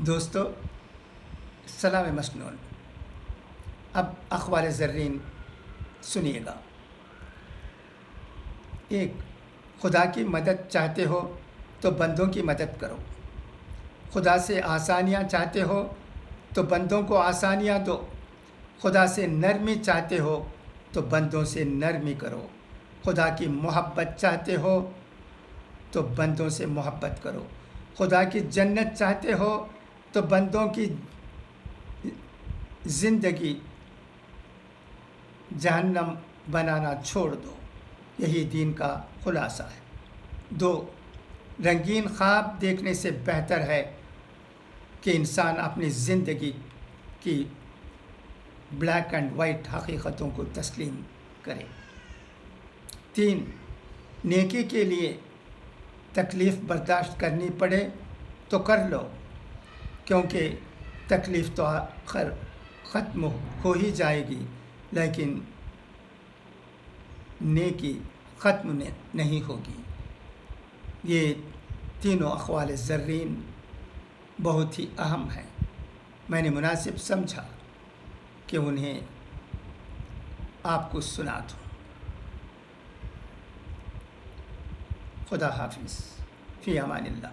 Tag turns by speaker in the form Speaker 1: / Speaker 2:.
Speaker 1: دوستو، سلام مصنون۔ اب اخبار زرین سنیے گا۔ ایک، خدا کی مدد چاہتے ہو تو بندوں کی مدد کرو۔ خدا سے آسانیاں چاہتے ہو تو بندوں کو آسانیاں دو۔ خدا سے نرمی چاہتے ہو تو بندوں سے نرمی کرو۔ خدا کی محبت چاہتے ہو تو بندوں سے محبت کرو۔ خدا کی جنت چاہتے ہو تو بندوں کی زندگی جہنم بنانا چھوڑ دو۔ یہی دین کا خلاصہ ہے۔ دو، رنگین خواب دیکھنے سے بہتر ہے کہ انسان اپنی زندگی کی بلیک اینڈ وائٹ حقیقتوں کو تسلیم کرے۔ تین، نیکی کے لیے تکلیف برداشت کرنی پڑے تو کر لو، کیونکہ تکلیف تو آخر ختم ہو ہی جائے گی، لیکن نیکی ختم نہیں ہوگی۔ یہ تینوں اقوال زرین بہت ہی اہم ہیں۔ میں نے مناسب سمجھا کہ انہیں آپ کو سنا دوں۔ خدا حافظ، فی امان اللہ۔